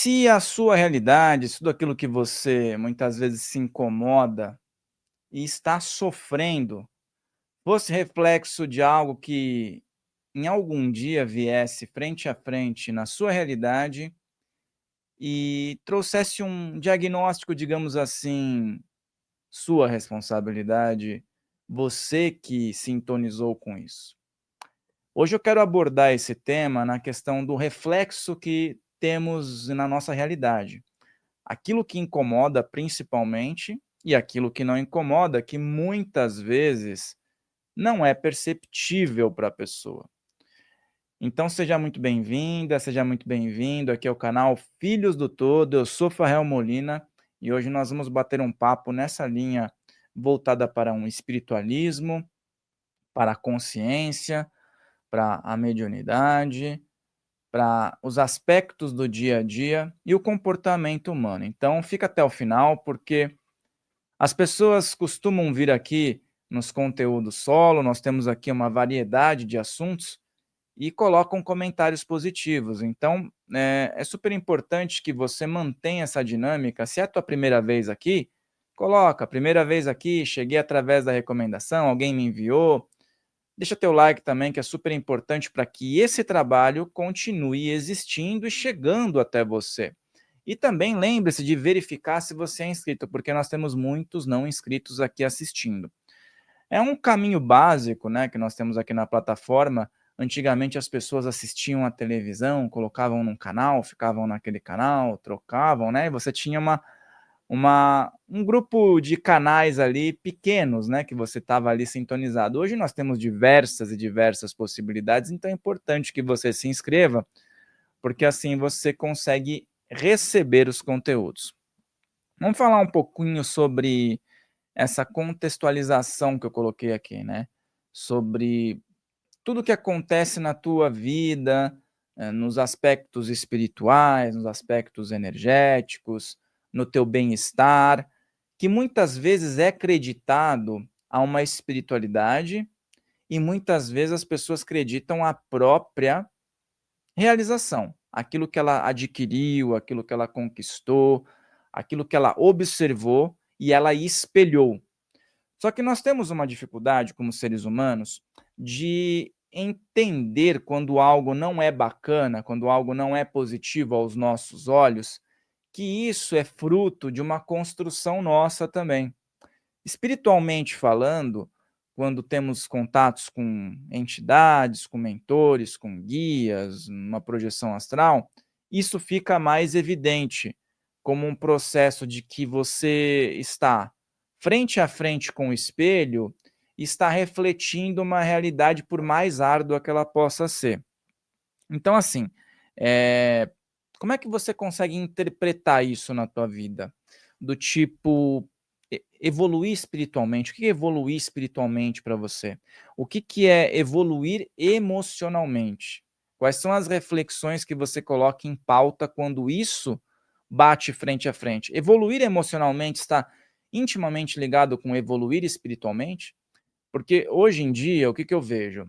Se a sua realidade, se tudo aquilo que você muitas vezes se incomoda e está sofrendo, fosse reflexo de algo que em algum dia viesse frente a frente na sua realidade e trouxesse um diagnóstico, digamos assim, sua responsabilidade, você que sintonizou com isso. Hoje eu quero abordar esse tema na questão do reflexo que temos na nossa realidade. Aquilo que incomoda principalmente e aquilo que não incomoda, que muitas vezes não é perceptível para a pessoa. Então seja muito bem-vinda, seja muito bem-vindo aqui ao canal Filhos do Todo. Eu sou Farrell Molina e hoje nós vamos bater um papo nessa linha voltada para um espiritualismo, para a consciência, para a mediunidade, para os aspectos do dia a dia e o comportamento humano. Então fica até o final, porque as pessoas costumam vir aqui nos conteúdos solo, nós temos aqui uma variedade de assuntos e colocam comentários positivos. Então, é super importante que você mantenha essa dinâmica. Se é a tua primeira vez aqui, coloca, primeira vez aqui, cheguei através da recomendação, alguém me enviou. Deixa teu like também, que é super importante para que esse trabalho continue existindo e chegando até você. E também lembre-se de verificar se você é inscrito, porque nós temos muitos não inscritos aqui assistindo. É um caminho básico, né, que nós temos aqui na plataforma. Antigamente as pessoas assistiam à televisão, colocavam num canal, ficavam naquele canal, trocavam, né, e você tinha um grupo de canais ali pequenos, né, que você estava ali sintonizado. Hoje nós temos diversas e diversas possibilidades, então é importante que você se inscreva, porque assim você consegue receber os conteúdos. Vamos falar um pouquinho sobre essa contextualização que eu coloquei aqui, né? Sobre tudo que acontece na tua vida, nos aspectos espirituais, nos aspectos energéticos, no teu bem-estar, que muitas vezes é acreditado a uma espiritualidade e muitas vezes as pessoas acreditam a própria realização, aquilo que ela adquiriu, aquilo que ela conquistou, aquilo que ela observou e ela espelhou. Só que nós temos uma dificuldade como seres humanos de entender quando algo não é bacana, quando algo não é positivo aos nossos olhos, que isso é fruto de uma construção nossa também. Espiritualmente falando, quando temos contatos com entidades, com mentores, com guias, uma projeção astral, isso fica mais evidente como um processo de que você está frente a frente com o espelho e está refletindo uma realidade por mais árdua que ela possa ser. Então, assim, eh, como é que você consegue interpretar isso na tua vida? Do tipo, evoluir espiritualmente. O que é evoluir espiritualmente para você? O que é evoluir emocionalmente? Quais são as reflexões que você coloca em pauta quando isso bate frente a frente? Evoluir emocionalmente está intimamente ligado com evoluir espiritualmente? Porque hoje em dia, o que eu vejo?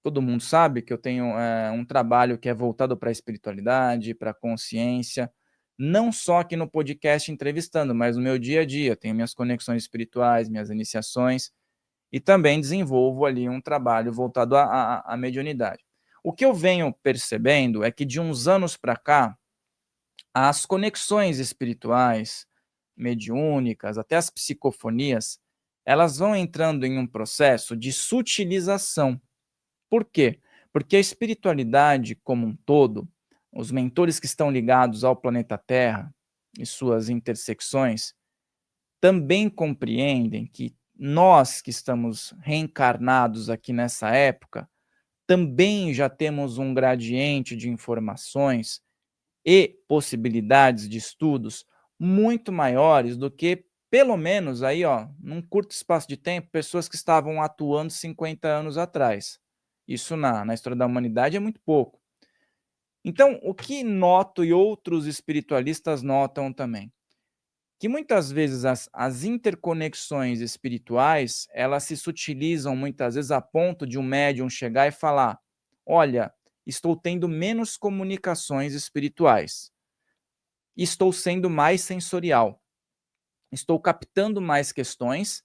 Todo mundo sabe que eu tenho, um trabalho que é voltado para a espiritualidade, para a consciência, não só aqui no podcast entrevistando, mas no meu dia a dia. Tenho minhas conexões espirituais, minhas iniciações, e também desenvolvo ali um trabalho voltado à mediunidade. O que eu venho percebendo é que de uns anos para cá, as conexões espirituais, mediúnicas, até as psicofonias, elas vão entrando em um processo de sutilização. Por quê? Porque a espiritualidade como um todo, os mentores que estão ligados ao planeta Terra e suas intersecções, também compreendem que nós que estamos reencarnados aqui nessa época, também já temos um gradiente de informações e possibilidades de estudos muito maiores do que, pelo menos aí, ó, num curto espaço de tempo, pessoas que estavam atuando 50 anos atrás. Isso na história da humanidade é muito pouco. Então, o que noto e outros espiritualistas notam também? Que muitas vezes as interconexões espirituais, elas se sutilizam muitas vezes a ponto de um médium chegar e falar: olha, estou tendo menos comunicações espirituais. e estou sendo mais sensorial. Estou captando mais questões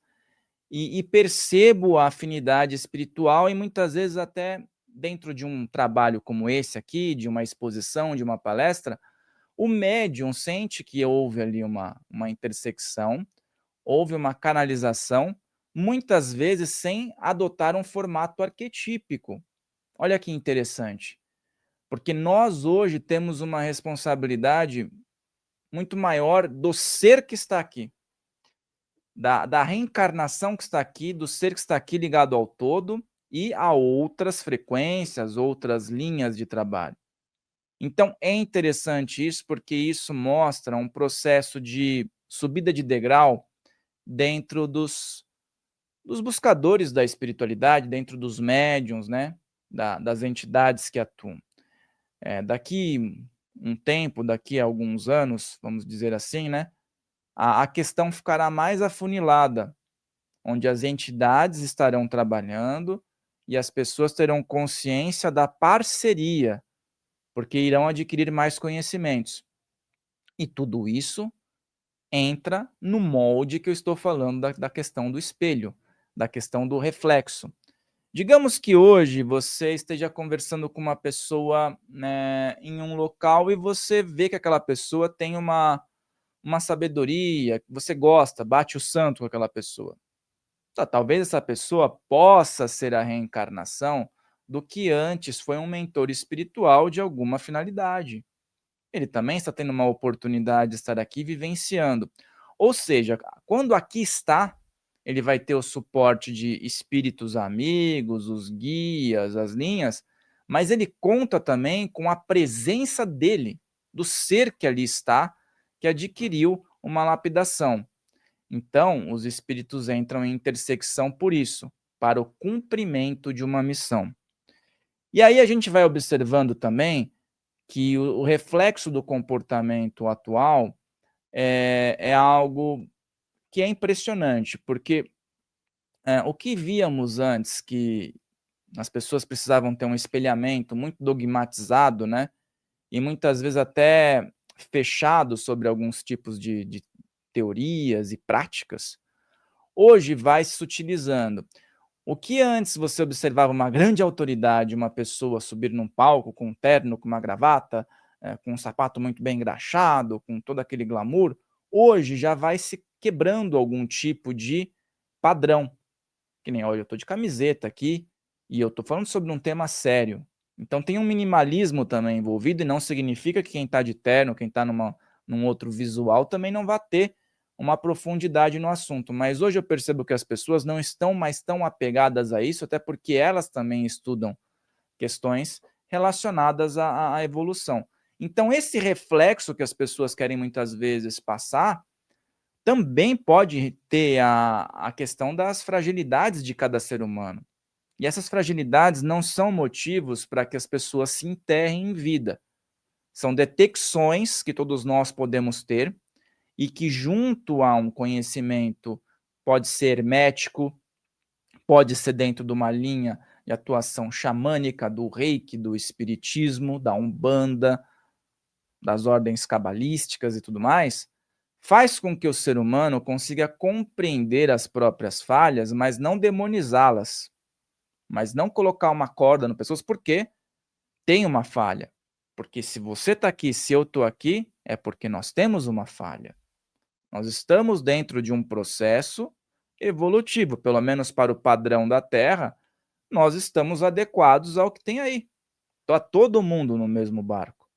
e percebo a afinidade espiritual e muitas vezes até dentro de um trabalho como esse aqui, de uma exposição, de uma palestra, o médium sente que houve ali uma intersecção, houve uma canalização, muitas vezes sem adotar um formato arquetípico. Olha que interessante, porque nós hoje temos uma responsabilidade muito maior do ser que está aqui, da reencarnação que está aqui, do ser que está aqui ligado ao todo e a outras frequências, outras linhas de trabalho. Então é interessante isso, porque isso mostra um processo de subida de degrau dentro dos buscadores da espiritualidade, dentro dos médiuns, né, das entidades que atuam. Daqui um tempo, daqui a alguns anos, vamos dizer assim, né, a questão ficará mais afunilada, onde as entidades estarão trabalhando e as pessoas terão consciência da parceria, porque irão adquirir mais conhecimentos. E tudo isso entra no molde que eu estou falando da questão do espelho, da questão do reflexo. Digamos que hoje você esteja conversando com uma pessoa, né, em um local e você vê que aquela pessoa tem uma sabedoria, que você gosta, bate o santo com aquela pessoa. Talvez essa pessoa possa ser a reencarnação do que antes foi um mentor espiritual de alguma finalidade. Ele também está tendo uma oportunidade de estar aqui vivenciando. Ou seja, quando aqui está, ele vai ter o suporte de espíritos amigos, os guias, as linhas, mas ele conta também com a presença dele, do ser que ali está, que adquiriu uma lapidação. Então, os espíritos entram em intersecção por isso, para o cumprimento de uma missão. E aí a gente vai observando também que o reflexo do comportamento atual é algo que é impressionante, porque o que víamos antes, que as pessoas precisavam ter um espelhamento muito dogmatizado, né? E muitas vezes até fechado sobre alguns tipos de teorias e práticas, hoje vai se sutilizando. O que antes você observava uma grande autoridade, uma pessoa subir num palco com um terno, com uma gravata, com um sapato muito bem engraxado, com todo aquele glamour, hoje já vai se quebrando algum tipo de padrão. Que nem, olha, eu estou de camiseta aqui e eu estou falando sobre um tema sério. Então tem um minimalismo também envolvido e não significa que quem está de terno, quem está num outro visual também não vai ter uma profundidade no assunto. Mas hoje eu percebo que as pessoas não estão mais tão apegadas a isso, até porque elas também estudam questões relacionadas à evolução. Então esse reflexo que as pessoas querem muitas vezes passar também pode ter a questão das fragilidades de cada ser humano. E essas fragilidades não são motivos para que as pessoas se enterrem em vida. São detecções que todos nós podemos ter e que, junto a um conhecimento, pode ser hermético, pode ser dentro de uma linha de atuação xamânica, do reiki, do espiritismo, da umbanda, das ordens cabalísticas e tudo mais, faz com que o ser humano consiga compreender as próprias falhas, mas não demonizá-las, mas não colocar uma corda no pescoço, porque tem uma falha. Porque se você está aqui, se eu estou aqui, é porque nós temos uma falha. Nós estamos dentro de um processo evolutivo, pelo menos para o padrão da Terra, nós estamos adequados ao que tem aí. Está todo mundo no mesmo barco.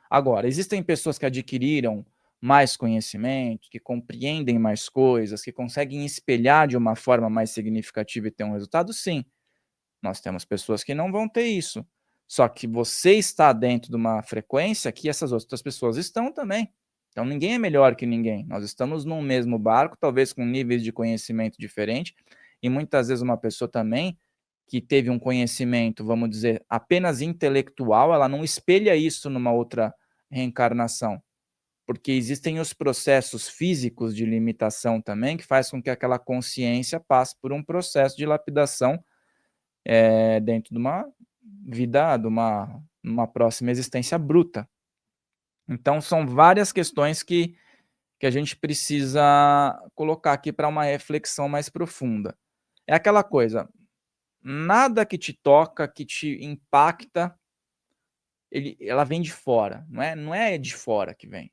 Agora, existem pessoas que adquiriram mais conhecimento, que compreendem mais coisas, que conseguem espelhar de uma forma mais significativa e ter um resultado? Sim. Nós temos pessoas que não vão ter isso. Só que você está dentro de uma frequência que essas outras pessoas estão também. Então ninguém é melhor que ninguém. Nós estamos num mesmo barco, talvez com níveis de conhecimento diferentes, e muitas vezes uma pessoa também que teve um conhecimento, vamos dizer, apenas intelectual, ela não espelha isso numa outra reencarnação, porque existem os processos físicos de limitação também, que faz com que aquela consciência passe por um processo de lapidação dentro de uma vida, de uma próxima existência bruta. Então são várias questões que a gente precisa colocar aqui para uma reflexão mais profunda. É aquela coisa, nada que te toca, que te impacta, ela vem de fora, não é de fora que vem.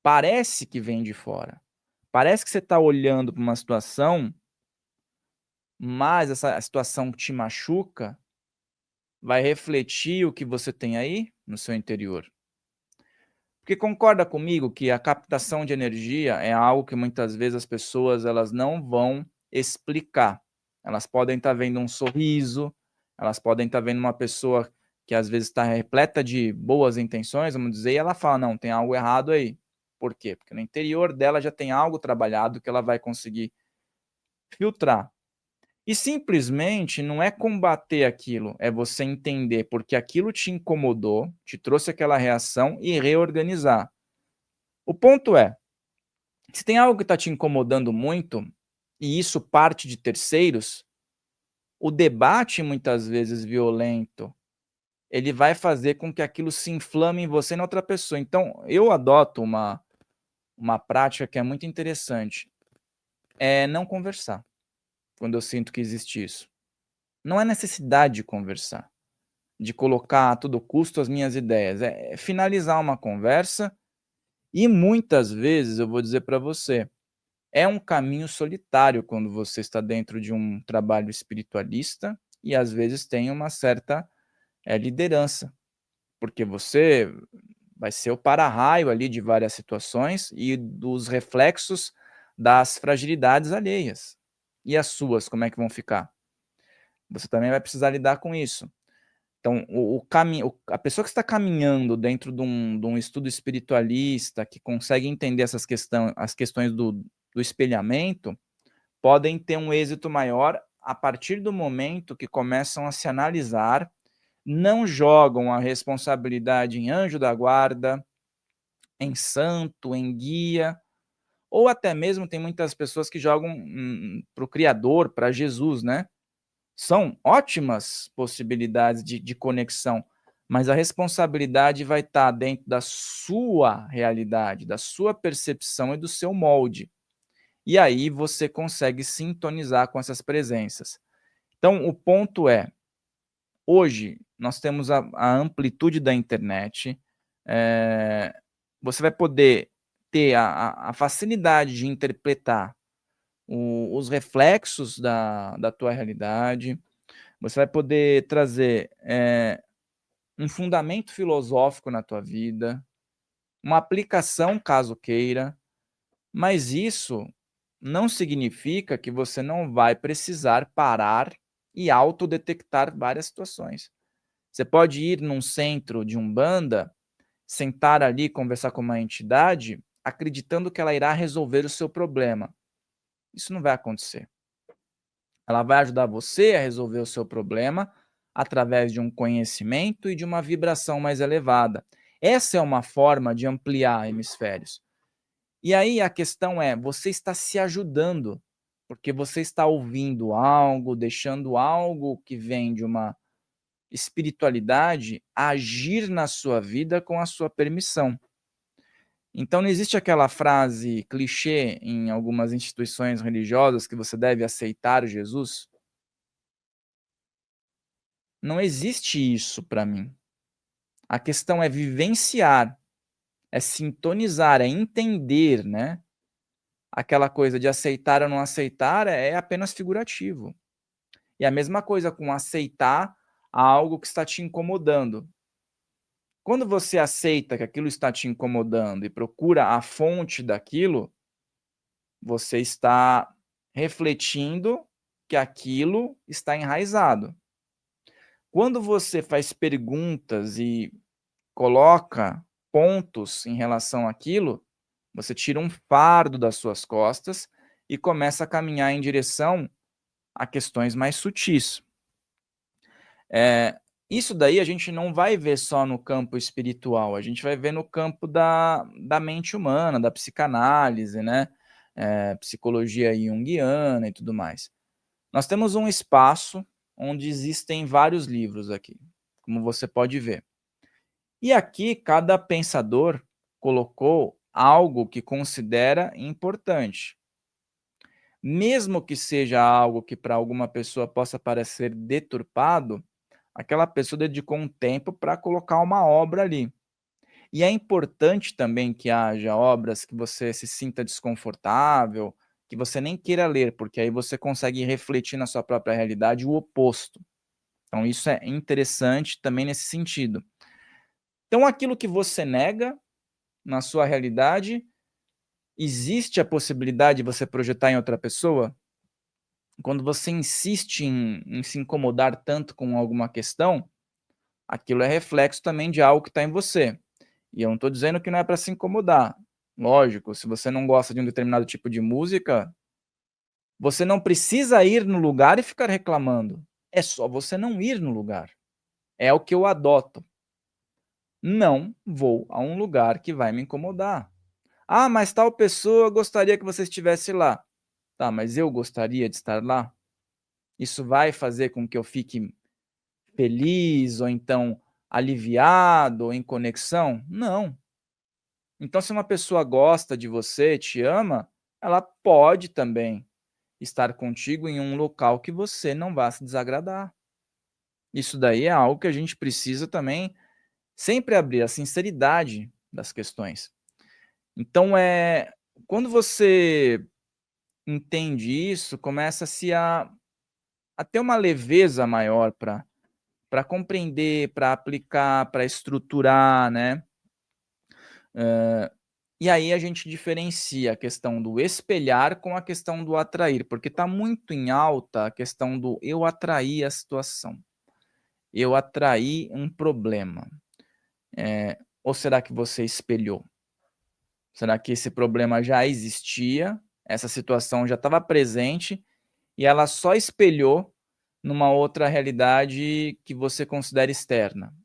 Parece que vem de fora. Parece que você está olhando para uma situação, mas essa situação que te machuca vai refletir o que você tem aí no seu interior. Porque concorda comigo que a captação de energia é algo que muitas vezes as pessoas elas não vão explicar. Elas podem estar vendo um sorriso, elas podem estar vendo uma pessoa que às vezes está repleta de boas intenções, vamos dizer, e ela fala, não, tem algo errado aí. Por quê? Porque no interior dela já tem algo trabalhado que ela vai conseguir filtrar. E simplesmente não é combater aquilo, é você entender porque aquilo te incomodou, te trouxe aquela reação e reorganizar. O ponto é, se tem algo que está te incomodando muito, e isso parte de terceiros, o debate muitas vezes violento, ele vai fazer com que aquilo se inflame em você e na outra pessoa. Então, eu adoto uma prática que é muito interessante, é não conversar, quando eu sinto que existe isso. Não é necessidade de conversar, de colocar a todo custo as minhas ideias, é finalizar uma conversa e muitas vezes eu vou dizer para você, é um caminho solitário quando você está dentro de um trabalho espiritualista e às vezes tem uma certa, liderança, porque você vai ser o para-raio ali de várias situações e dos reflexos das fragilidades alheias. E as suas, como é que vão ficar? Você também vai precisar lidar com isso. Então, o caminho, a pessoa que está caminhando dentro de um estudo espiritualista, que consegue entender as questões do espelhamento, podem ter um êxito maior a partir do momento que começam a se analisar, não jogam a responsabilidade em anjo da guarda, em santo, em guia, ou até mesmo tem muitas pessoas que jogam para o Criador, para Jesus, né? São ótimas possibilidades de conexão, mas a responsabilidade vai estar dentro da sua realidade, da sua percepção e do seu molde. E aí você consegue sintonizar com essas presenças. Então, o ponto é, hoje nós temos a amplitude da internet, você vai poder ter a facilidade de interpretar os reflexos da tua realidade, você vai poder trazer um fundamento filosófico na tua vida, uma aplicação caso queira, mas isso não significa que você não vai precisar parar e autodetectar várias situações. Você pode ir num centro de umbanda, sentar ali, conversar com uma entidade, acreditando que ela irá resolver o seu problema. Isso não vai acontecer. Ela vai ajudar você a resolver o seu problema através de um conhecimento e de uma vibração mais elevada. Essa é uma forma de ampliar hemisférios. E aí a questão é, você está se ajudando, porque você está ouvindo algo, deixando algo que vem de uma espiritualidade agir na sua vida com a sua permissão. Então não existe aquela frase clichê em algumas instituições religiosas que você deve aceitar Jesus? Não existe isso para mim. A questão é vivenciar, é sintonizar, é entender, né? Aquela coisa de aceitar ou não aceitar é apenas figurativo. E a mesma coisa com aceitar algo que está te incomodando. Quando você aceita que aquilo está te incomodando e procura a fonte daquilo, você está refletindo que aquilo está enraizado. Quando você faz perguntas e coloca pontos em relação àquilo, você tira um fardo das suas costas e começa a caminhar em direção a questões mais sutis. Isso daí a gente não vai ver só no campo espiritual, a gente vai ver no campo da mente humana, da psicanálise, né? Psicologia junguiana e tudo mais. Nós temos um espaço onde existem vários livros aqui, como você pode ver. E aqui cada pensador colocou algo que considera importante. Mesmo que seja algo que para alguma pessoa possa parecer deturpado, aquela pessoa dedicou um tempo para colocar uma obra ali. E é importante também que haja obras que você se sinta desconfortável, que você nem queira ler, porque aí você consegue refletir na sua própria realidade o oposto. Então isso é interessante também nesse sentido. Então aquilo que você nega na sua realidade, existe a possibilidade de você projetar em outra pessoa? Quando você insiste em se incomodar tanto com alguma questão, aquilo é reflexo também de algo que está em você. E eu não estou dizendo que não é para se incomodar. Lógico, se você não gosta de um determinado tipo de música, você não precisa ir no lugar e ficar reclamando. É só você não ir no lugar. É o que eu adoto. Não vou a um lugar que vai me incomodar. Ah, mas tal pessoa gostaria que você estivesse lá. Tá, mas eu gostaria de estar lá? Isso vai fazer com que eu fique feliz ou então aliviado ou em conexão? Não. Então, se uma pessoa gosta de você, te ama, ela pode também estar contigo em um local que você não vá se desagradar. Isso daí é algo que a gente precisa também sempre abrir a sinceridade das questões. Então, quando você entende isso, começa-se a ter uma leveza maior para compreender, para aplicar, para estruturar, né? E aí a gente diferencia a questão do espelhar com a questão do atrair, porque está muito em alta a questão do eu atrair a situação, eu atraí um problema. Ou será que você espelhou? Será que esse problema já existia, essa situação já estava presente e ela só espelhou numa outra realidade que você considera externa?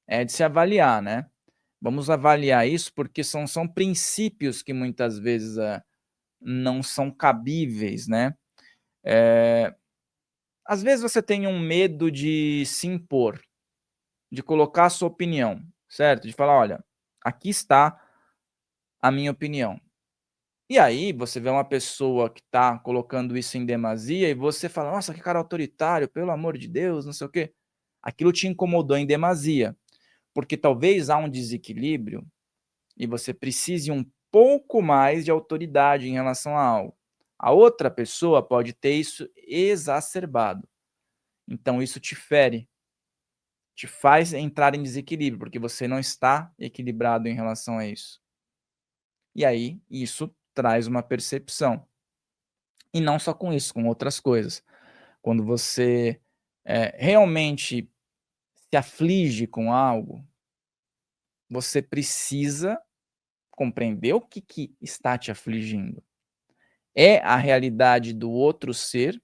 É de se avaliar, né? Vamos avaliar isso porque são princípios que muitas vezes não são cabíveis, né? Às vezes você tem um medo de se impor, de colocar a sua opinião, certo? De falar, olha, aqui está a minha opinião. E aí você vê uma pessoa que está colocando isso em demasia e você fala, nossa, que cara autoritário, pelo amor de Deus, não sei o quê. Aquilo te incomodou em demasia, porque talvez há um desequilíbrio e você precise um pouco mais de autoridade em relação a algo. A outra pessoa pode ter isso exacerbado. Então isso te fere, te faz entrar em desequilíbrio, porque você não está equilibrado em relação a isso. E aí isso traz uma percepção. E não só com isso, com outras coisas. Quando você realmente se aflige com algo, você precisa compreender o que está te afligindo. É a realidade do outro ser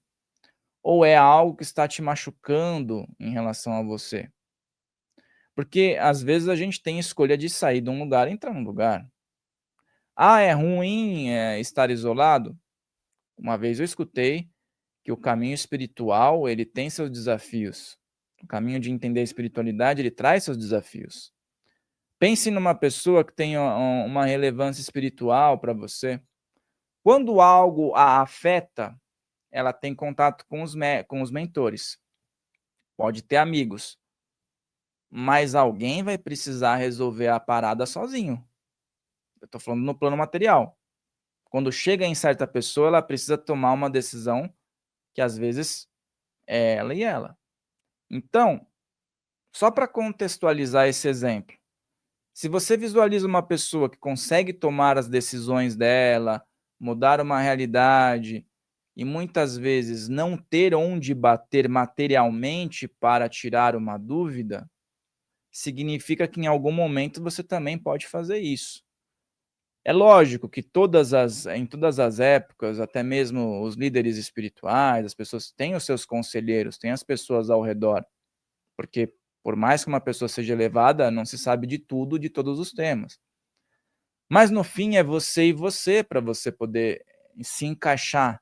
ou é algo que está te machucando em relação a você? Porque às vezes a gente tem escolha de sair de um lugar e entrar num lugar. Ah, é ruim, estar isolado? Uma vez eu escutei que o caminho espiritual, ele tem seus desafios. O caminho de entender a espiritualidade, ele traz seus desafios. Pense numa pessoa que tem uma relevância espiritual para você. Quando algo a afeta, ela tem contato com os mentores. Pode ter amigos, mas alguém vai precisar resolver a parada sozinho. Eu estou falando no plano material. Quando chega em certa pessoa, ela precisa tomar uma decisão que às vezes é ela e ela. Então, só para contextualizar esse exemplo, se você visualiza uma pessoa que consegue tomar as decisões dela, mudar uma realidade e muitas vezes não ter onde bater materialmente para tirar uma dúvida, significa que em algum momento você também pode fazer isso. É lógico que em todas as épocas, até mesmo os líderes espirituais, as pessoas têm os seus conselheiros, têm as pessoas ao redor, porque por mais que uma pessoa seja elevada, não se sabe de tudo, de todos os temas. Mas no fim é você e você para você poder se encaixar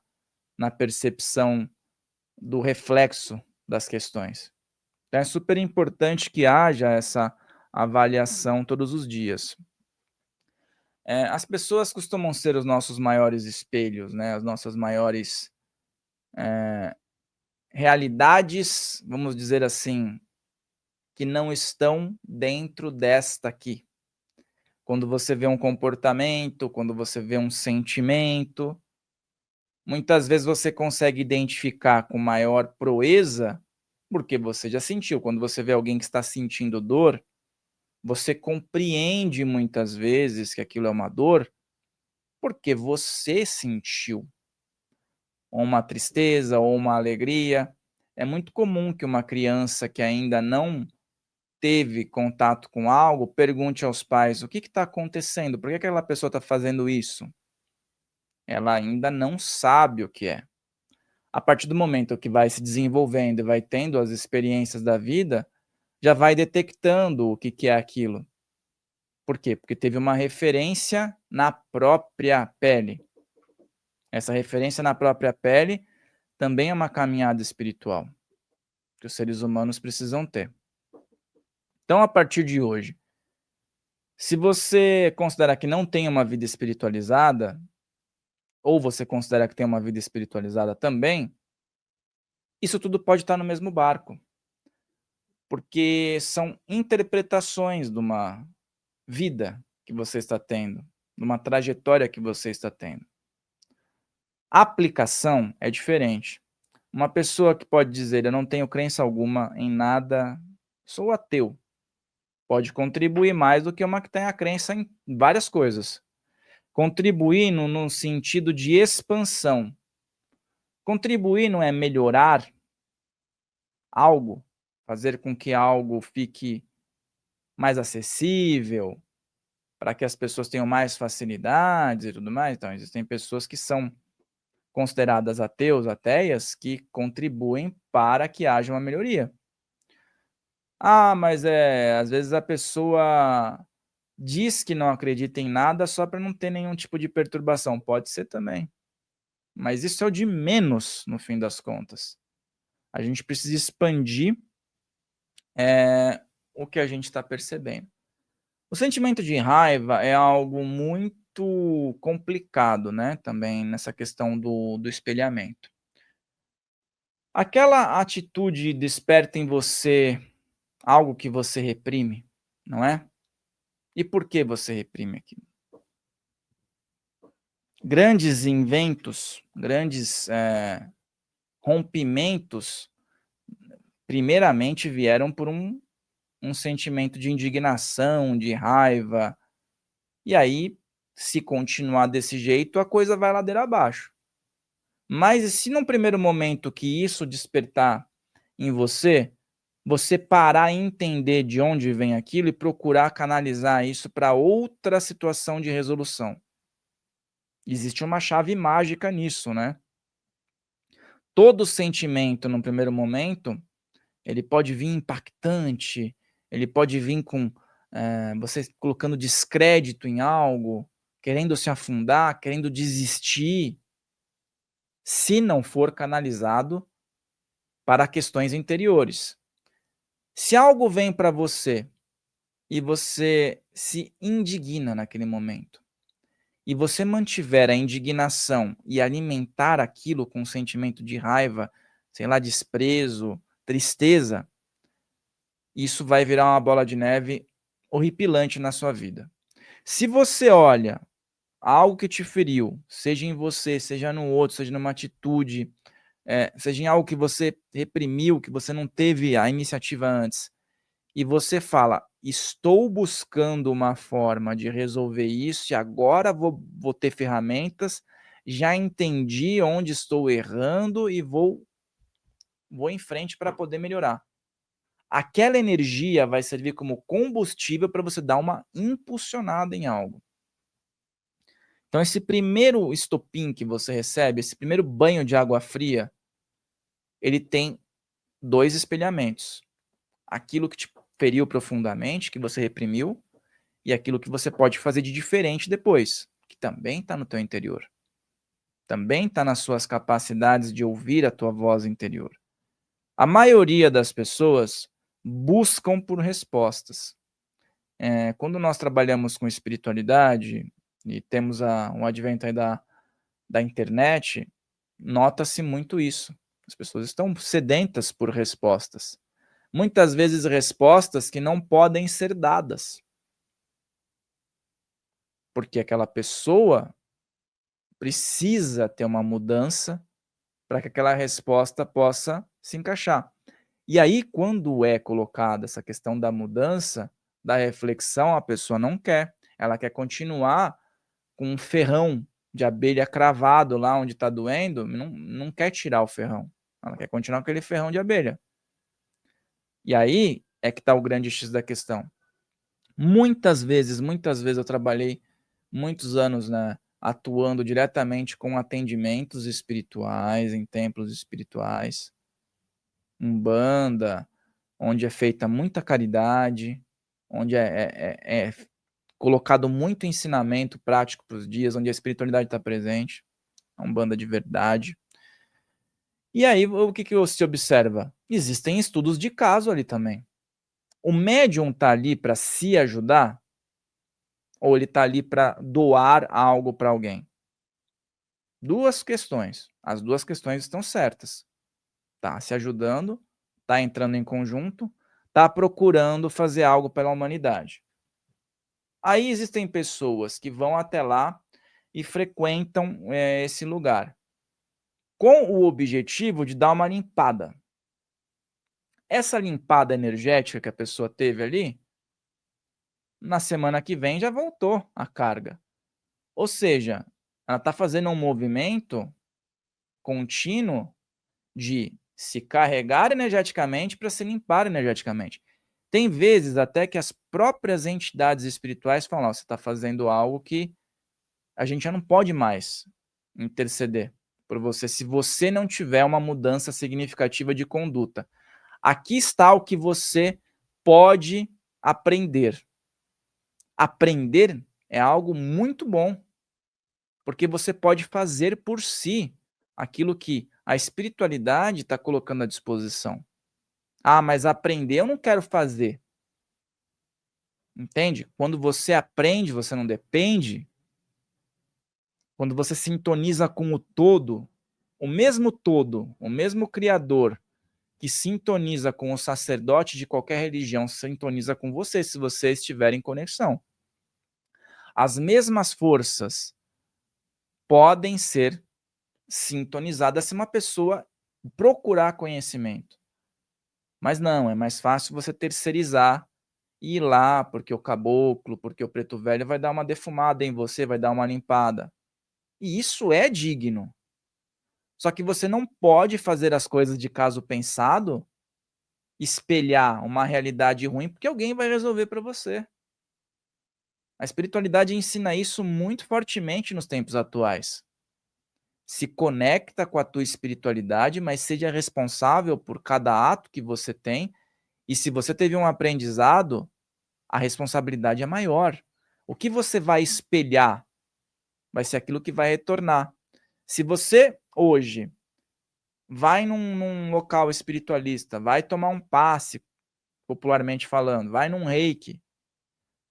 na percepção do reflexo das questões. Então é super importante que haja essa avaliação todos os dias. As pessoas costumam ser os nossos maiores espelhos, né, as nossas maiores realidades, vamos dizer assim, que não estão dentro desta aqui. Quando você vê um comportamento, quando você vê um sentimento, muitas vezes você consegue identificar com maior proeza, porque você já sentiu. Quando você vê alguém que está sentindo dor, você compreende muitas vezes que aquilo é uma dor, porque você sentiu. Ou uma tristeza, ou uma alegria. É muito comum que uma criança que ainda não teve contato com algo, pergunte aos pais: "O que está acontecendo? Por que aquela pessoa está fazendo isso?". Ela ainda não sabe o que é. A partir do momento que vai se desenvolvendo e vai tendo as experiências da vida, já vai detectando o que é aquilo. Por quê? Porque teve uma referência na própria pele. Essa referência na própria pele também é uma caminhada espiritual, que os seres humanos precisam ter. Então, a partir de hoje, se você considerar que não tem uma vida espiritualizada, ou você considera que tem uma vida espiritualizada também, isso tudo pode estar no mesmo barco, porque são interpretações de uma vida que você está tendo, de uma trajetória que você está tendo. A aplicação é diferente. Uma pessoa que pode dizer: "Eu não tenho crença alguma em nada, sou ateu", pode contribuir mais do que uma que tem a crença em várias coisas. Contribuir no sentido de expansão. Contribuir não é melhorar algo, fazer com que algo fique mais acessível, para que as pessoas tenham mais facilidades e tudo mais. Então, existem pessoas que são consideradas ateus, ateias, que contribuem para que haja uma melhoria. Ah, mas às vezes a pessoa diz que não acredita em nada só para não ter nenhum tipo de perturbação. Pode ser também. Mas isso é o de menos, no fim das contas. A gente precisa expandir o que a gente está percebendo. O sentimento de raiva é algo muito complicado, né, também nessa questão do espelhamento. Aquela atitude desperta em você algo que você reprime, não é? E por que você reprime aquilo? Grandes inventos, grandes, rompimentos, primeiramente vieram por um sentimento de indignação, de raiva, e aí, se continuar desse jeito, a coisa vai ladeira abaixo. Mas e se num primeiro momento que isso despertar em você, você parar e entender de onde vem aquilo e procurar canalizar isso para outra situação de resolução? Existe uma chave mágica nisso, né. Todo sentimento num primeiro momento, ele pode vir impactante, ele pode vir com, você colocando descrédito em algo, querendo se afundar, querendo desistir, se não for canalizado para questões interiores. Se algo vem para você e você se indigna naquele momento, e você mantiver a indignação e alimentar aquilo com um sentimento de raiva, sei lá, desprezo, tristeza, isso vai virar uma bola de neve horripilante na sua vida. Se você olha algo que te feriu, seja em você, seja no outro, seja numa atitude, seja em algo que você reprimiu, que você não teve a iniciativa antes, e você fala: "Estou buscando uma forma de resolver isso e agora vou ter ferramentas, já entendi onde estou errando e vou em frente para poder melhorar". Aquela energia vai servir como combustível para você dar uma impulsionada em algo. Então esse primeiro estopim que você recebe, esse primeiro banho de água fria, ele tem 2 espelhamentos. Aquilo que te feriu profundamente, que você reprimiu, e aquilo que você pode fazer de diferente depois, que também está no teu interior. Também está nas suas capacidades de ouvir a tua voz interior. A maioria das pessoas buscam por respostas. quando nós trabalhamos com espiritualidade e temos um advento aí da internet, nota-se muito isso. As pessoas estão sedentas por respostas. Muitas vezes respostas que não podem ser dadas. Porque aquela pessoa precisa ter uma mudança para que aquela resposta possa se encaixar. E aí, quando é colocada essa questão da mudança, da reflexão, a pessoa não quer. Ela quer continuar com um ferrão de abelha cravado lá onde está doendo, não quer tirar o ferrão. Ela quer continuar com aquele ferrão de abelha. E aí é que está o grande X da questão. Muitas vezes eu trabalhei muitos anos, né, atuando diretamente com atendimentos espirituais, em templos espirituais, umbanda, onde é feita muita caridade, onde é colocado muito ensinamento prático para os dias, onde a espiritualidade está presente, a umbanda de verdade. E aí, o que se observa? Existem estudos de caso ali também. O médium está ali para se ajudar? Ou ele está ali para doar algo para alguém? Duas questões. As duas questões estão certas. Está se ajudando, está entrando em conjunto, está procurando fazer algo pela humanidade. Aí existem pessoas que vão até lá e frequentam esse lugar, com o objetivo de dar uma limpada. Essa limpada energética que a pessoa teve ali, na semana que vem já voltou a carga. Ou seja, ela está fazendo um movimento contínuo de se carregar energeticamente para se limpar energeticamente. Tem vezes até que as próprias entidades espirituais falam: oh, você está fazendo algo que a gente já não pode mais interceder por você se você não tiver uma mudança significativa de conduta. Aqui está o que você pode aprender. Aprender é algo muito bom, porque você pode fazer por si aquilo que a espiritualidade está colocando à disposição. Ah, mas aprender eu não quero fazer. Entende? Quando você aprende, você não depende. Quando você sintoniza com o todo, o mesmo Criador que sintoniza com o sacerdote de qualquer religião, sintoniza com você, se você estiver em conexão. As mesmas forças podem ser sintonizadas se uma pessoa procurar conhecimento. Mas não, é mais fácil você terceirizar e ir lá, porque o caboclo, porque o preto velho vai dar uma defumada em você, vai dar uma limpada. E isso é digno. Só que você não pode fazer as coisas de caso pensado, espelhar uma realidade ruim, porque alguém vai resolver para você. A espiritualidade ensina isso muito fortemente nos tempos atuais. Se conecta com a tua espiritualidade, mas seja responsável por cada ato que você tem. E se você teve um aprendizado, a responsabilidade é maior. O que você vai espelhar vai ser aquilo que vai retornar. Se você hoje vai num local espiritualista, vai tomar um passe, popularmente falando, vai num reiki,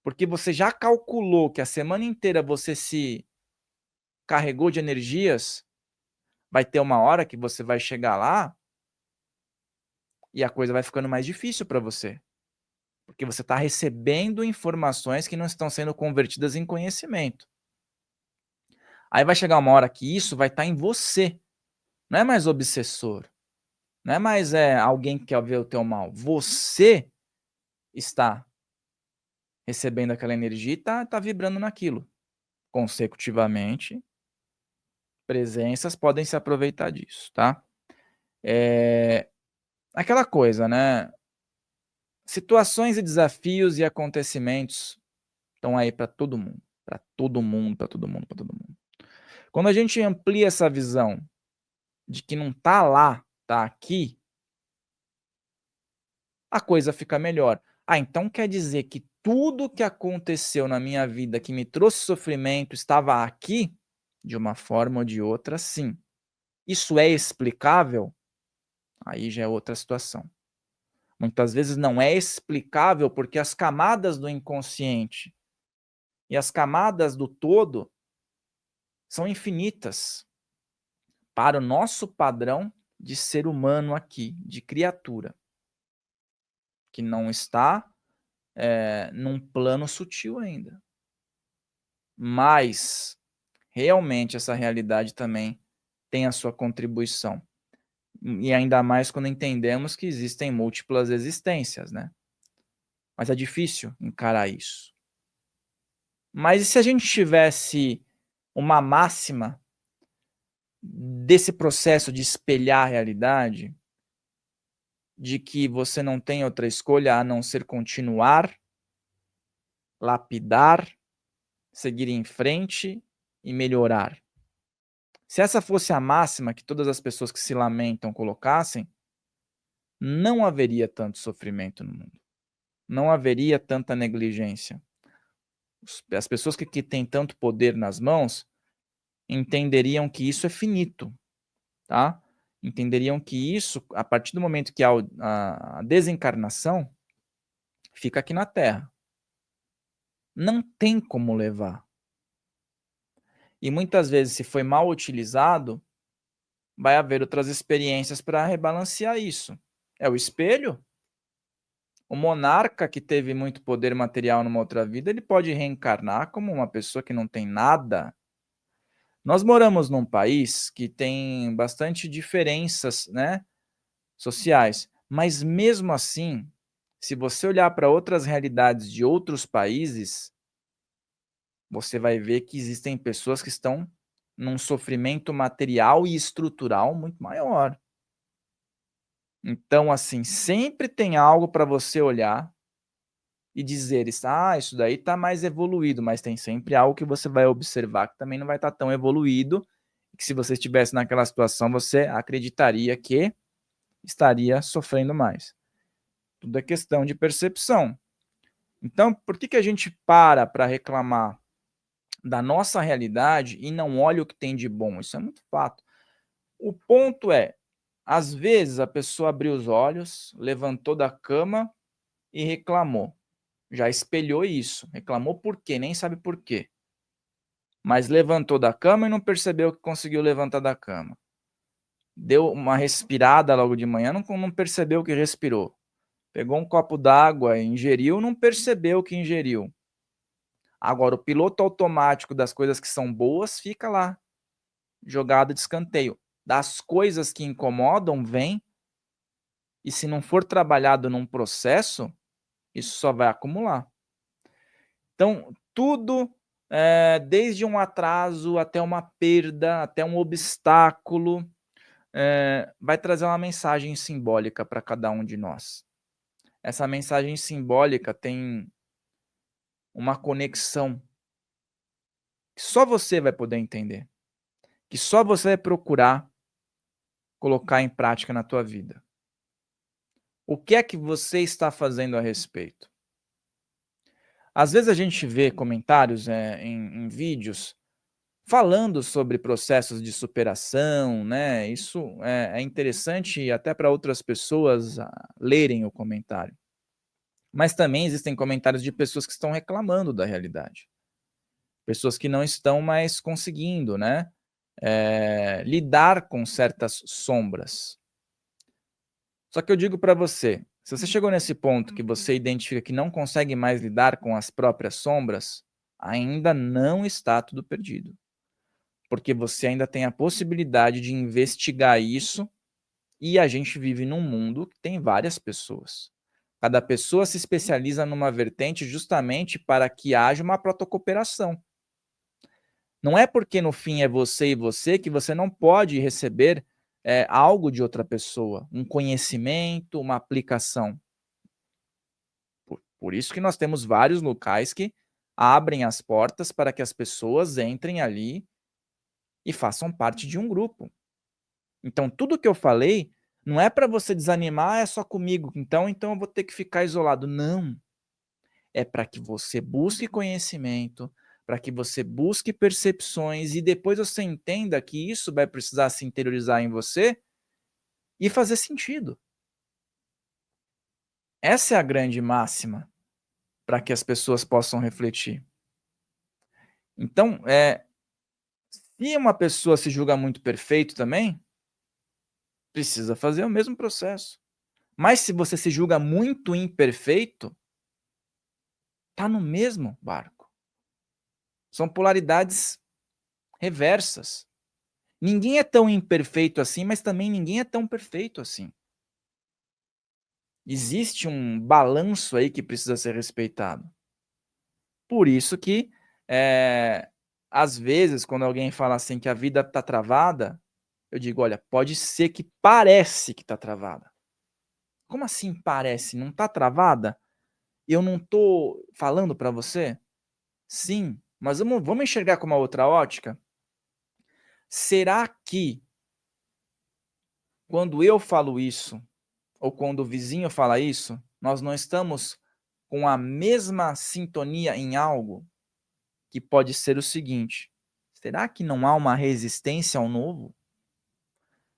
porque você já calculou que a semana inteira você se carregou de energias, vai ter uma hora que você vai chegar lá e a coisa vai ficando mais difícil para você. Porque você está recebendo informações que não estão sendo convertidas em conhecimento. Aí vai chegar uma hora que isso vai estar em você. Não é mais obsessor. Não é mais alguém que quer ver o teu mal. Você está recebendo aquela energia e tá vibrando naquilo. Consecutivamente, presenças podem se aproveitar disso, tá? Aquela coisa, né? Situações e desafios e acontecimentos estão aí para todo mundo. Para todo mundo, para todo mundo, para todo mundo. Quando a gente amplia essa visão de que não tá lá, tá aqui, a coisa fica melhor. Ah, então quer dizer que tudo que aconteceu na minha vida que me trouxe sofrimento estava aqui? De uma forma ou de outra, sim. Isso é explicável? Aí já é outra situação. Muitas vezes não é explicável, porque as camadas do inconsciente e as camadas do todo são infinitas para o nosso padrão de ser humano aqui, de criatura, que não está, num plano sutil ainda. Mas, realmente, essa realidade também tem a sua contribuição. E ainda mais quando entendemos que existem múltiplas existências, né? Mas é difícil encarar isso. Mas e se a gente tivesse uma máxima desse processo de espelhar a realidade, de que você não tem outra escolha a não ser continuar, lapidar, seguir em frente e melhorar? Se essa fosse a máxima que todas as pessoas que se lamentam colocassem, não haveria tanto sofrimento no mundo. Não haveria tanta negligência. As pessoas que têm tanto poder nas mãos entenderiam que isso é finito, tá? Entenderiam que isso, a partir do momento que há a desencarnação, fica aqui na Terra. Não tem como levar. E muitas vezes, se foi mal utilizado, vai haver outras experiências para rebalancear isso. É o espelho. O monarca que teve muito poder material numa outra vida, ele pode reencarnar como uma pessoa que não tem nada. Nós moramos num país que tem bastante diferenças, né, sociais, mas mesmo assim, se você olhar para outras realidades de outros países, você vai ver que existem pessoas que estão num sofrimento material e estrutural muito maior. Então, assim, sempre tem algo para você olhar e dizer: "Ah, isso daí está mais evoluído", mas tem sempre algo que você vai observar que também não vai estar tão evoluído, que se você estivesse naquela situação, você acreditaria que estaria sofrendo mais. Tudo é questão de percepção. Então, por que a gente para reclamar da nossa realidade e não olha o que tem de bom? Isso é muito fato. O ponto é, às vezes a pessoa abriu os olhos, levantou da cama e reclamou. Já espelhou isso. Reclamou por quê? Nem sabe por quê. Mas levantou da cama e não percebeu que conseguiu levantar da cama. Deu uma respirada logo de manhã, não percebeu que respirou. Pegou um copo d'água e ingeriu, não percebeu que ingeriu. Agora, o piloto automático das coisas que são boas fica lá, jogado de escanteio. Das coisas que incomodam, vem, e se não for trabalhado num processo, isso só vai acumular. Então, tudo, desde um atraso até uma perda, até um obstáculo, vai trazer uma mensagem simbólica para cada um de nós. Essa mensagem simbólica tem uma conexão que só você vai poder entender, que só você vai procurar colocar em prática na tua vida. O que é que você está fazendo a respeito? Às vezes a gente vê comentários em vídeos falando sobre processos de superação, né? Isso é interessante até para outras pessoas lerem o comentário. Mas também existem comentários de pessoas que estão reclamando da realidade. Pessoas que não estão mais conseguindo, né? Lidar com certas sombras. Só que eu digo para você, se você chegou nesse ponto que você identifica que não consegue mais lidar com as próprias sombras, ainda não está tudo perdido. Porque você ainda tem a possibilidade de investigar isso e a gente vive num mundo que tem várias pessoas. Cada pessoa se especializa numa vertente justamente para que haja uma protocooperação. Não é porque no fim é você e você que você não pode receber algo de outra pessoa, um conhecimento, uma aplicação. Por isso que nós temos vários locais que abrem as portas para que as pessoas entrem ali e façam parte de um grupo. Então, tudo que eu falei não é para você desanimar, é só comigo, então eu vou ter que ficar isolado. Não. É para que você busque conhecimento, para que você busque percepções e depois você entenda que isso vai precisar se interiorizar em você e fazer sentido. Essa é a grande máxima para que as pessoas possam refletir. Então, se uma pessoa se julga muito perfeito também, precisa fazer o mesmo processo. Mas se você se julga muito imperfeito, tá no mesmo barco. São polaridades reversas. Ninguém é tão imperfeito assim, mas também ninguém é tão perfeito assim. Existe um balanço aí que precisa ser respeitado. Por isso que, às vezes, quando alguém fala assim que a vida está travada, eu digo: "Olha, pode ser que parece que está travada". Como assim parece? Não está travada? Eu não estou falando para você? Sim, mas vamos enxergar com uma outra ótica? Será que quando eu falo isso, ou quando o vizinho fala isso, nós não estamos com a mesma sintonia em algo? Que pode ser o seguinte: será que não há uma resistência ao novo?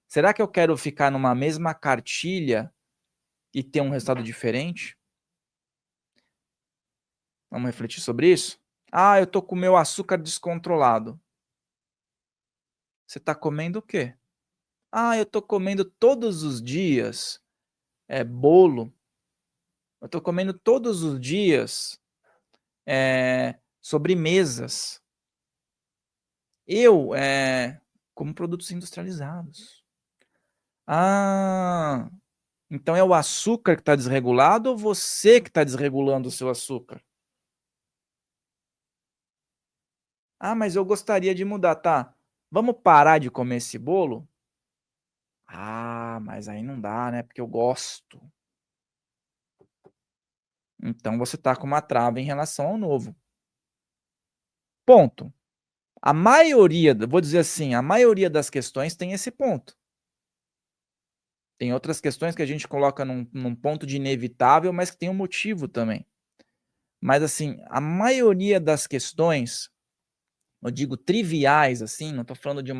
Será que eu quero ficar numa mesma cartilha e ter um resultado diferente? Vamos refletir sobre isso? Ah, eu tô com o meu açúcar descontrolado. Você tá comendo o quê? Ah, eu tô comendo todos os dias bolo. Eu tô comendo todos os dias sobremesas. Eu como produtos industrializados. Ah, então é o açúcar que está desregulado ou você que está desregulando o seu açúcar? Ah, mas eu gostaria de mudar, tá. Vamos parar de comer esse bolo? Ah, mas aí não dá, né, porque eu gosto. Então você está com uma trava em relação ao novo. Ponto. A maioria, vou dizer assim, a maioria das questões tem esse ponto. Tem outras questões que a gente coloca num ponto de inevitável, mas que tem um motivo também. Mas assim, a maioria das questões, eu digo triviais, assim, não estou falando de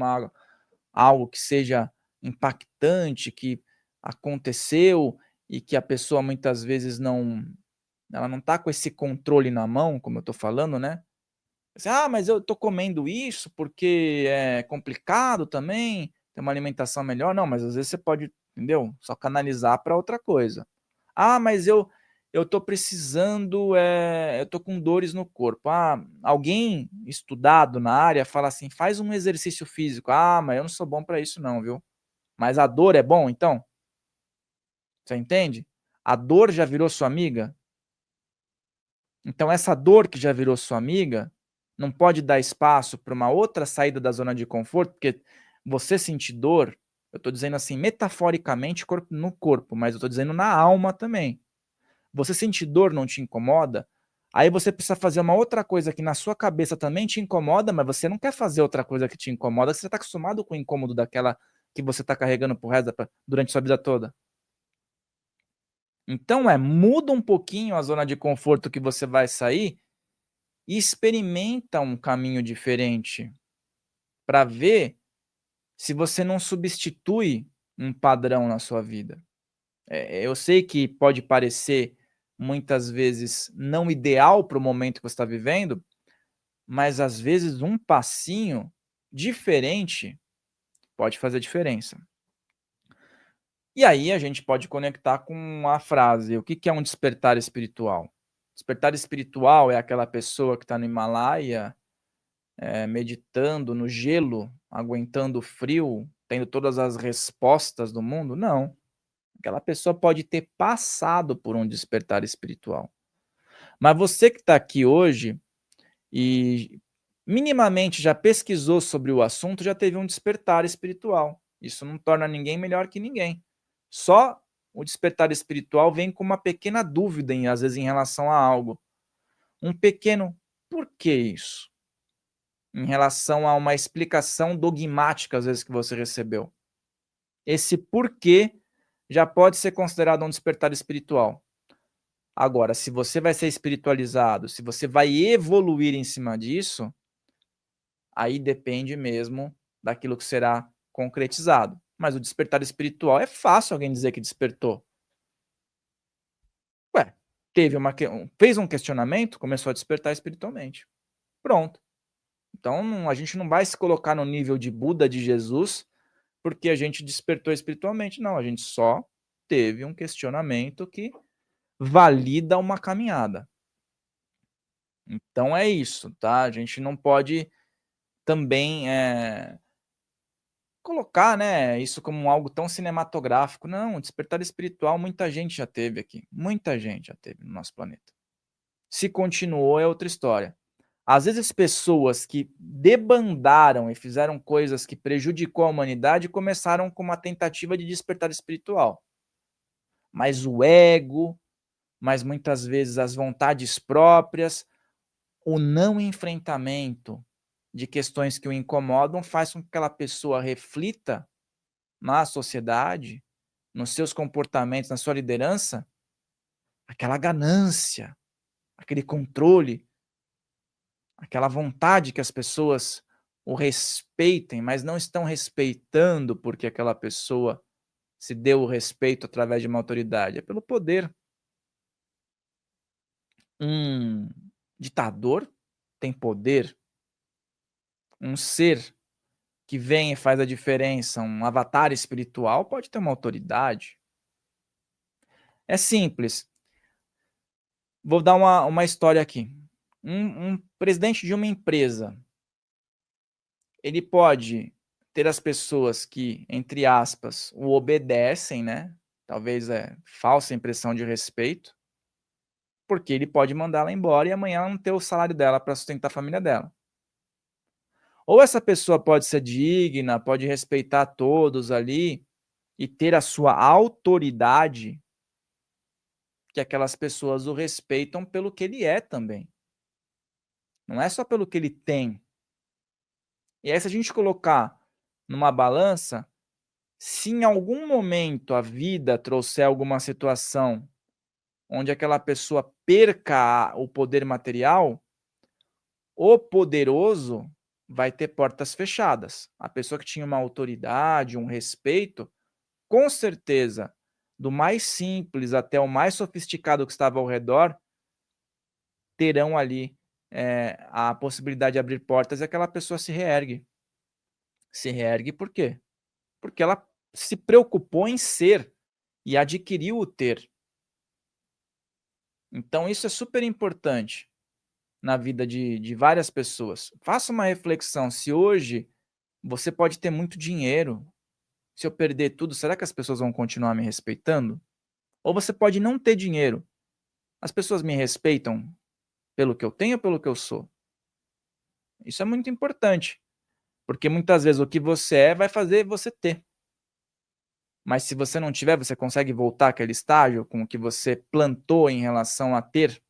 algo que seja impactante, que aconteceu e que a pessoa muitas vezes ela não está com esse controle na mão, como eu estou falando, né? Assim, ah, mas eu estou comendo isso porque é complicado também, ter uma alimentação melhor. Não, mas às vezes você pode, entendeu? Só canalizar para outra coisa. Ah, mas eu tô precisando, eu tô com dores no corpo. Ah, alguém estudado na área fala assim: "Faz um exercício físico". Ah, mas eu não sou bom para isso não, viu. Mas a dor é bom então? Você entende? A dor já virou sua amiga? Então essa dor que já virou sua amiga, não pode dar espaço para uma outra saída da zona de conforto, porque você sentir dor, eu tô dizendo assim metaforicamente no corpo, mas eu tô dizendo na alma também. Você sentir dor não te incomoda, aí você precisa fazer uma outra coisa que na sua cabeça também te incomoda, mas você não quer fazer outra coisa que te incomoda, você está acostumado com o incômodo daquela que você está carregando pro resto durante sua vida toda. Então muda um pouquinho a zona de conforto que você vai sair e experimenta um caminho diferente, para ver se você não substitui um padrão na sua vida. Eu sei que pode parecer muitas vezes não ideal para o momento que você está vivendo, mas às vezes um passinho diferente pode fazer diferença. E aí a gente pode conectar com a frase: o que que é um despertar espiritual? Despertar espiritual é aquela pessoa que está no Himalaia, meditando no gelo, aguentando o frio, tendo todas as respostas do mundo? Não. Aquela pessoa pode ter passado por um despertar espiritual. Mas você que está aqui hoje e minimamente já pesquisou sobre o assunto, já teve um despertar espiritual. Isso não torna ninguém melhor que ninguém. Só o despertar espiritual vem com uma pequena dúvida, às vezes, em relação a algo. Um pequeno por que isso? Em relação a uma explicação dogmática, às vezes, que você recebeu. Esse porquê já pode ser considerado um despertar espiritual. Agora, se você vai ser espiritualizado, se você vai evoluir em cima disso, aí depende mesmo daquilo que será concretizado. Mas o despertar espiritual é fácil alguém dizer que despertou. Teve uma que fez um questionamento, começou a despertar espiritualmente. Pronto. Então a gente não vai se colocar no nível de Buda, de Jesus, porque a gente despertou espiritualmente, não, a gente só teve um questionamento que valida uma caminhada. Então é isso, tá? A gente não pode também, colocar, né, isso como algo tão cinematográfico. Não, despertar espiritual muita gente já teve aqui, muita gente já teve no nosso planeta. Se continuou é outra história. Às vezes pessoas que debandaram e fizeram coisas que prejudicou a humanidade começaram com uma tentativa de despertar espiritual. Mas o ego, mas muitas vezes as vontades próprias, o não enfrentamento de questões que o incomodam faz com que aquela pessoa reflita na sociedade, nos seus comportamentos, na sua liderança, aquela ganância, aquele controle, aquela vontade que as pessoas o respeitem, mas não estão respeitando porque aquela pessoa se deu o respeito através de uma autoridade, é pelo poder. Um ditador tem poder, um ser que vem e faz a diferença, um avatar espiritual pode ter uma autoridade. É simples. Vou dar uma história aqui. Um presidente de uma empresa, ele pode ter as pessoas que, entre aspas, o obedecem, né, talvez é falsa impressão de respeito, porque ele pode mandar ela embora e amanhã ela não ter o salário dela para sustentar a família dela. Ou essa pessoa pode ser digna, pode respeitar todos ali e ter a sua autoridade, que aquelas pessoas o respeitam pelo que ele é também, não é só pelo que ele tem. E aí se a gente colocar numa balança, se em algum momento a vida trouxer alguma situação onde aquela pessoa perca o poder material, o poderoso vai ter portas fechadas. A pessoa que tinha uma autoridade, um respeito, com certeza, do mais simples até o mais sofisticado que estava ao redor, terão ali, a possibilidade de abrir portas e aquela pessoa se reergue. Se reergue por quê? Porque ela se preocupou em ser e adquiriu o ter. Então isso é super importante na vida de várias pessoas. Faça uma reflexão, se hoje você pode ter muito dinheiro, se eu perder tudo, será que as pessoas vão continuar me respeitando? Ou você pode não ter dinheiro, as pessoas me respeitam pelo que eu tenho ou pelo que eu sou? Isso é muito importante, porque muitas vezes o que você é vai fazer você ter. Mas se você não tiver, você consegue voltar àquele estágio com o que você plantou em relação a ter?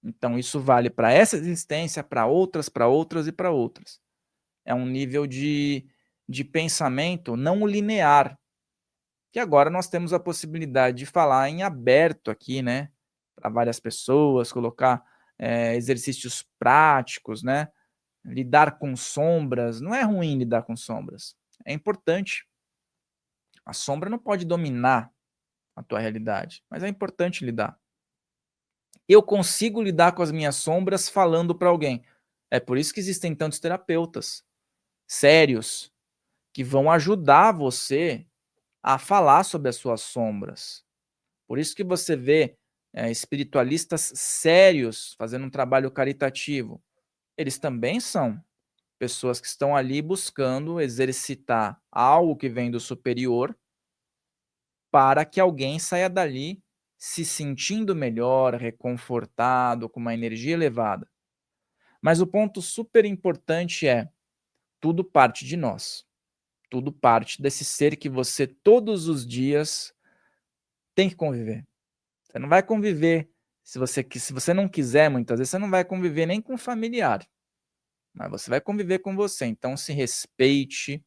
Então isso vale para essa existência, para outras e para outras. É um nível de pensamento não linear, que agora nós temos a possibilidade de falar em aberto aqui, né, para várias pessoas, colocar, exercícios práticos, né, lidar com sombras, não é ruim lidar com sombras, é importante. A sombra não pode dominar a tua realidade, mas é importante lidar. Eu consigo lidar com as minhas sombras falando para alguém. É por isso que existem tantos terapeutas sérios que vão ajudar você a falar sobre as suas sombras. Por isso que você vê, espiritualistas sérios fazendo um trabalho caritativo. Eles também são pessoas que estão ali buscando exercitar algo que vem do superior para que alguém saia dali se sentindo melhor, reconfortado, com uma energia elevada. Mas o ponto super importante é: tudo parte de nós. Tudo parte desse ser que você todos os dias tem que conviver. Você não vai conviver se você não quiser, muitas vezes você não vai conviver nem com um familiar, mas você vai conviver com você. Então se respeite,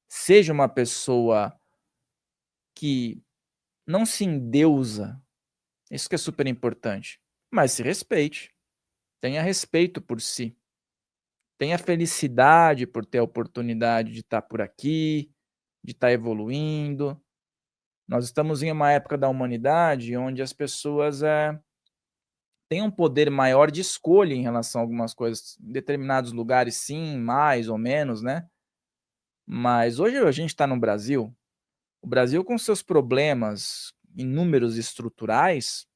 seja uma pessoa que não se endeusa, isso que é super importante, mas se respeite. Tenha respeito por si. Tenha felicidade por ter a oportunidade de estar por aqui, de estar evoluindo. Nós estamos em uma época da humanidade onde as pessoas têm um poder maior de escolha em relação a algumas coisas. Em determinados lugares, sim, mais ou menos, né? Mas hoje a gente está no Brasil. O Brasil, com seus problemas inúmeros estruturais,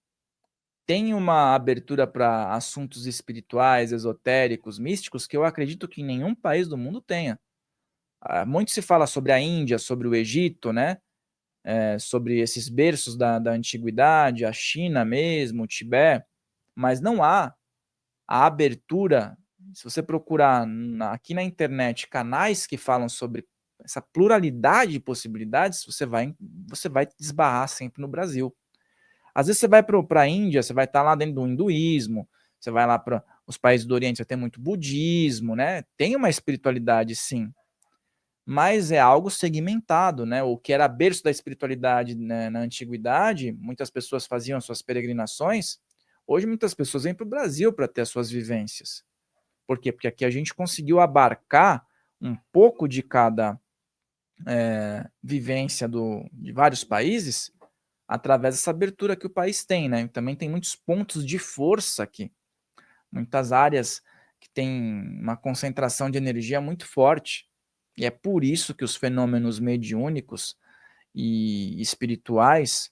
tem uma abertura para assuntos espirituais, esotéricos, místicos, que eu acredito que nenhum país do mundo tenha. Muito se fala sobre a Índia, sobre o Egito, né? Sobre esses berços da antiguidade, a China mesmo, o Tibete, mas não há a abertura. Se você procurar aqui na internet canais que falam sobre essa pluralidade de possibilidades, você vai desbarrar sempre no Brasil. Às vezes você vai para a Índia, você vai estar lá dentro do hinduísmo, você vai lá para os países do Oriente, você tem muito budismo, né? Tem uma espiritualidade, sim, mas é algo segmentado, né? O que era berço da espiritualidade, né, na antiguidade, muitas pessoas faziam suas peregrinações. Hoje muitas pessoas vêm para o Brasil para ter as suas vivências. Por quê? Porque aqui a gente conseguiu abarcar um pouco de cada vivência de vários países através dessa abertura que o país tem, né? Também tem muitos pontos de força aqui, muitas áreas que têm uma concentração de energia muito forte. E é por isso que os fenômenos mediúnicos e espirituais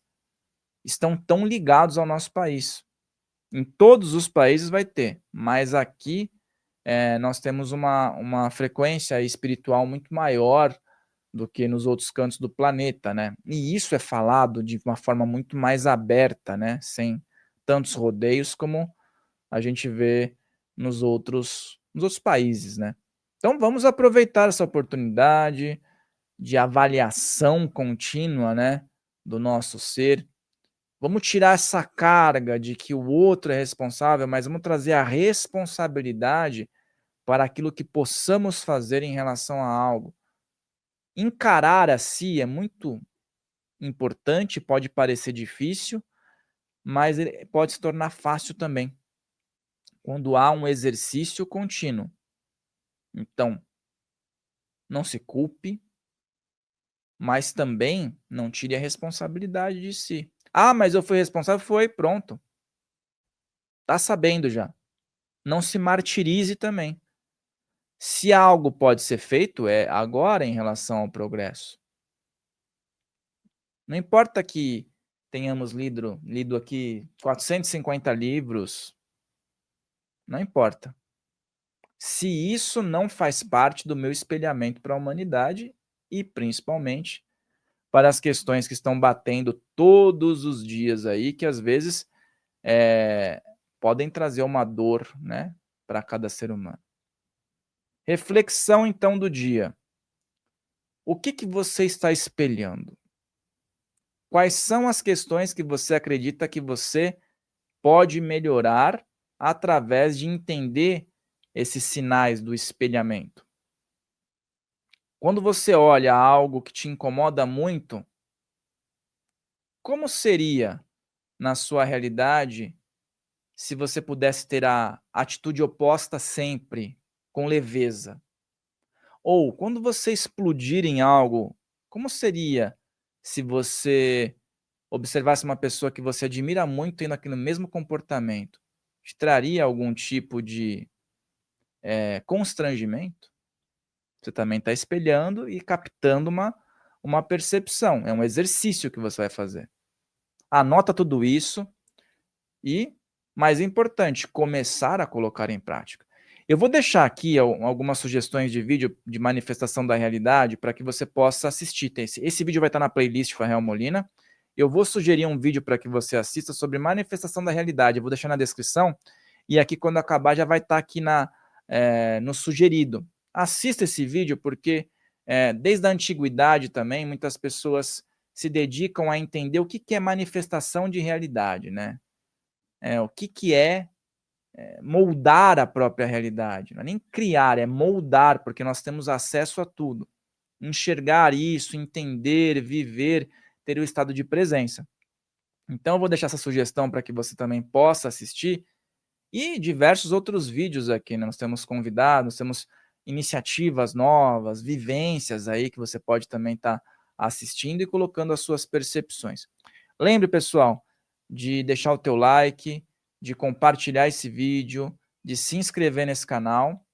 estão tão ligados ao nosso país. Em todos os países vai ter, mas aqui nós temos uma frequência espiritual muito maior do que nos outros cantos do planeta, né? E isso é falado de uma forma muito mais aberta, né? Sem tantos rodeios como a gente vê nos outros países, né? Então vamos aproveitar essa oportunidade de avaliação contínua, né, do nosso ser. Vamos tirar essa carga de que o outro é responsável, mas vamos trazer a responsabilidade para aquilo que possamos fazer em relação a algo. Encarar a si é muito importante, pode parecer difícil, mas ele pode se tornar fácil também, quando há um exercício contínuo. Então, não se culpe, mas também não tire a responsabilidade de si. Ah, mas eu fui responsável? Foi, pronto. Tá sabendo já. Não se martirize também. Se algo pode ser feito, é agora em relação ao progresso. Não importa que tenhamos lido aqui 450 livros, não importa. Se isso não faz parte do meu espelhamento para a humanidade e, principalmente, para as questões que estão batendo todos os dias aí, que às vezes podem trazer uma dor, né, para cada ser humano. Reflexão, então, do dia. O que você está espelhando? Quais são as questões que você acredita que você pode melhorar através de entender esses sinais do espelhamento? Quando você olha algo que te incomoda muito, como seria, na sua realidade, se você pudesse ter a atitude oposta sempre, com leveza? Ou quando você explodir em algo, como seria se você observasse uma pessoa que você admira muito tendo aquele mesmo comportamento? Te traria algum tipo de constrangimento? Você também está espelhando e captando uma percepção. É um exercício que você vai fazer. Anota tudo isso e, mais importante, começar a colocar em prática. Eu vou deixar aqui algumas sugestões de vídeo de manifestação da realidade para que você possa assistir. Esse vídeo vai estar na playlist Farrell Molina. Eu vou sugerir um vídeo para que você assista sobre manifestação da realidade. Eu vou deixar na descrição e aqui, quando acabar, já vai estar aqui no sugerido. Assista esse vídeo porque, desde a antiguidade também, muitas pessoas se dedicam a entender o que é manifestação de realidade, né? O que é moldar a própria realidade. Não é nem criar, é moldar, porque nós temos acesso a tudo. Enxergar isso, entender, viver, ter o estado de presença. Então eu vou deixar essa sugestão para que você também possa assistir e diversos outros vídeos aqui, né? Nós temos convidados, temos iniciativas novas, vivências aí que você pode também estar assistindo e colocando as suas percepções. Lembre, pessoal, de deixar o teu like, de compartilhar esse vídeo, de se inscrever nesse canal.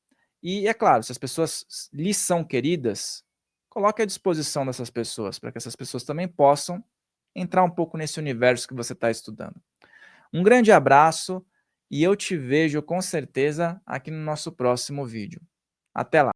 E, é claro, se as pessoas lhes são queridas, coloque à disposição dessas pessoas, para que essas pessoas também possam entrar um pouco nesse universo que você está estudando. Um grande abraço e eu te vejo com certeza aqui no nosso próximo vídeo. Até lá!